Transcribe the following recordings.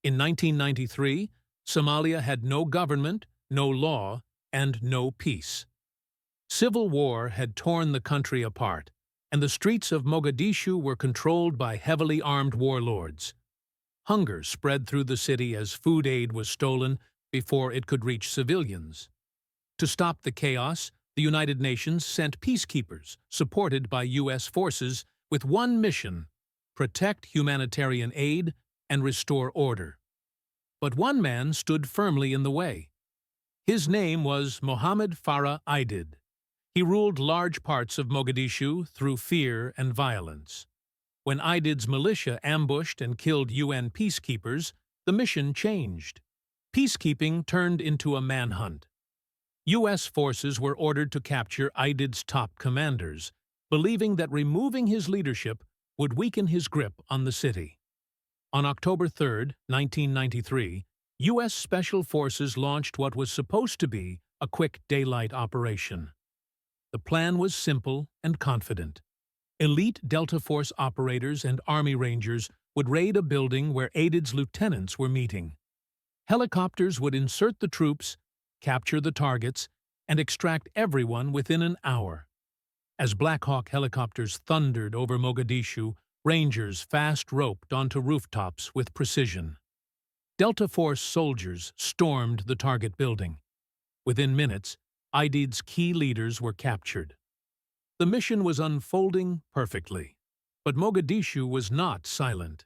In 1993, Somalia had no government, no law, and no peace. Civil war had torn the country apart, and the streets of Mogadishu were controlled by heavily armed warlords. Hunger spread through the city as food aid was stolen before it could reach civilians. To stop the chaos, the United Nations sent peacekeepers, supported by U.S. forces, with one mission: protect humanitarian aid and restore order. But one man stood firmly in the way. His name was Mohammed Farah Aidid. He ruled large parts of Mogadishu through fear and violence. When Aidid's militia ambushed and killed UN peacekeepers, the mission changed. Peacekeeping turned into a manhunt. U.S. forces were ordered to capture Aidid's top commanders, believing that removing his leadership would weaken his grip on the city. On October 3, 1993, U.S. Special Forces launched what was supposed to be a quick daylight operation. The plan was simple and confident. Elite Delta Force operators and Army Rangers would raid a building where Aidid's lieutenants were meeting. Helicopters would insert the troops, capture the targets, and extract everyone within an hour. As Black Hawk helicopters thundered over Mogadishu, Rangers fast-roped onto rooftops with precision. Delta Force soldiers stormed the target building. Within minutes, Aidid's key leaders were captured. The mission was unfolding perfectly, but Mogadishu was not silent.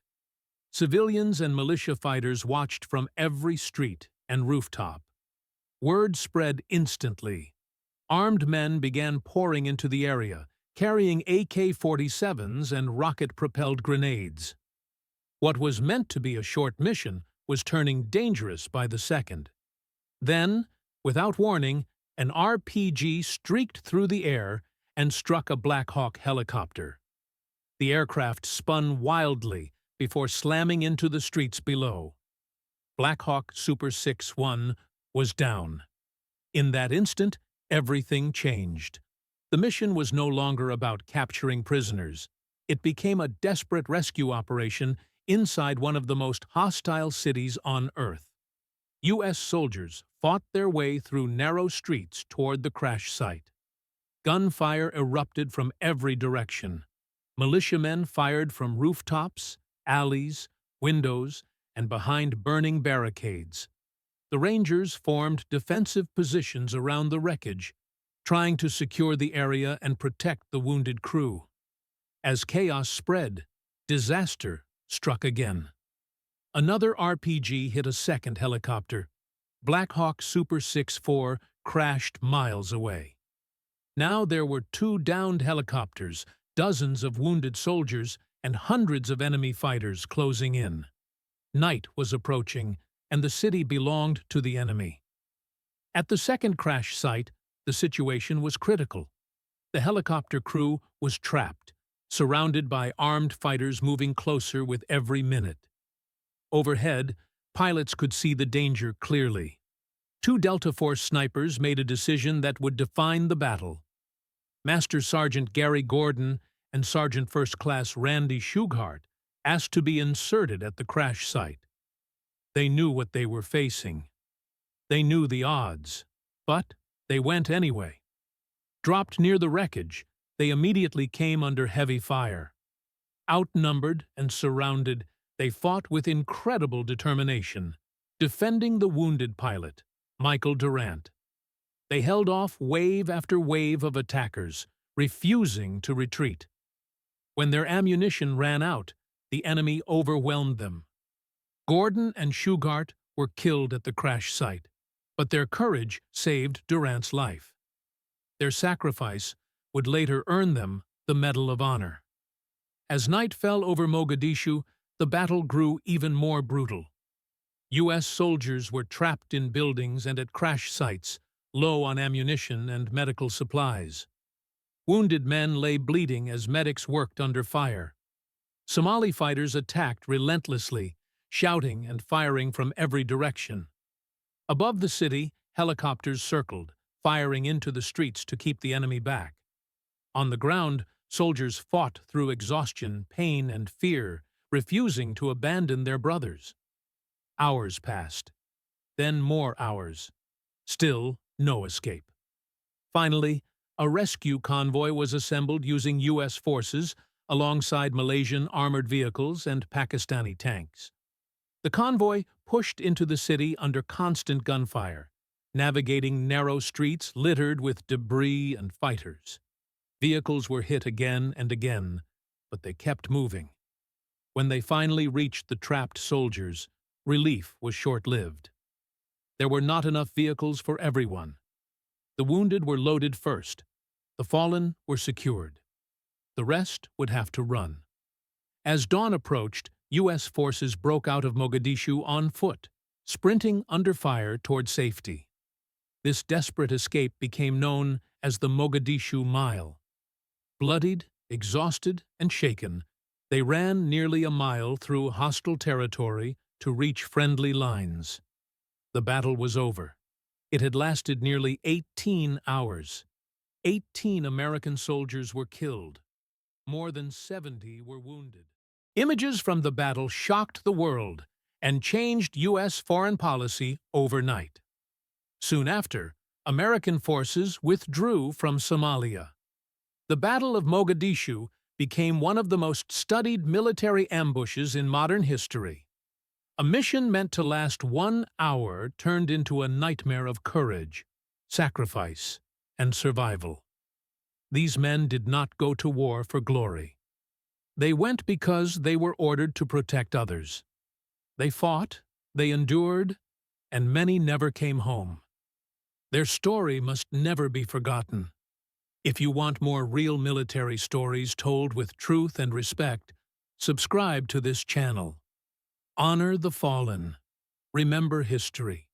Civilians and militia fighters watched from every street and rooftop. Word spread instantly. Armed men began pouring into the area, carrying AK-47s and rocket-propelled grenades. What was meant to be a short mission was turning dangerous by the second. Then, without warning, an RPG streaked through the air and struck a Black Hawk helicopter. The aircraft spun wildly before slamming into the streets below. Black Hawk Super 6-1 was down. In that instant, everything changed. The mission was no longer about capturing prisoners. It became a desperate rescue operation inside one of the most hostile cities on Earth. U.S. soldiers fought their way through narrow streets toward the crash site. Gunfire erupted from every direction. Militiamen fired from rooftops, alleys, windows, and behind burning barricades. The Rangers formed defensive positions around the wreckage, trying to secure the area and protect the wounded crew. As chaos spread, disaster struck again. Another RPG hit a second helicopter. Black Hawk Super 6-4 crashed miles away. Now there were 2 downed helicopters, dozens of wounded soldiers, and hundreds of enemy fighters closing in. Night was approaching, and the city belonged to the enemy. At the second crash site, the situation was critical. The helicopter crew was trapped, surrounded by armed fighters moving closer with every minute. Overhead, pilots could see the danger clearly. 2 Delta Force snipers made a decision that would define the battle. Master Sergeant Gary Gordon and Sergeant First Class Randy Shugart asked to be inserted at the crash site. They knew what they were facing. They knew the odds, but they went anyway. Dropped near the wreckage, they immediately came under heavy fire. Outnumbered and surrounded, they fought with incredible determination, defending the wounded pilot, Michael Durant. They held off wave after wave of attackers, refusing to retreat. When their ammunition ran out, the enemy overwhelmed them. Gordon and Shugart were killed at the crash site, but their courage saved Durant's life. Their sacrifice would later earn them the Medal of Honor. As night fell over Mogadishu, the battle grew even more brutal. U.S. soldiers were trapped in buildings and at crash sites, low on ammunition and medical supplies. Wounded men lay bleeding as medics worked under fire. Somali fighters attacked relentlessly, shouting and firing from every direction. Above the city, helicopters circled, firing into the streets to keep the enemy back. On the ground, soldiers fought through exhaustion, pain, and fear, refusing to abandon their brothers. Hours passed. Then more hours. Still no escape. Finally, a rescue convoy was assembled using U.S. forces alongside Malaysian armored vehicles and Pakistani tanks. The convoy pushed into the city under constant gunfire, navigating narrow streets littered with debris and fighters. Vehicles were hit again and again, but they kept moving. When they finally reached the trapped soldiers, relief was short-lived. There were not enough vehicles for everyone. The wounded were loaded first. The fallen were secured. The rest would have to run. As dawn approached, U.S. forces broke out of Mogadishu on foot, sprinting under fire toward safety. This desperate escape became known as the Mogadishu Mile. Bloodied, exhausted, and shaken, they ran nearly a mile through hostile territory to reach friendly lines. The battle was over. It had lasted nearly 18 hours. 18 American soldiers were killed. More than 70 were wounded. Images from the battle shocked the world and changed U.S. foreign policy overnight. Soon after, American forces withdrew from Somalia. The Battle of Mogadishu became one of the most studied military ambushes in modern history. A mission meant to last 1 hour turned into a nightmare of courage, sacrifice, and survival. These men did not go to war for glory. They went because they were ordered to protect others. They fought, they endured, and many never came home. Their story must never be forgotten. If you want more real military stories told with truth and respect, subscribe to this channel. Honor the fallen. Remember history.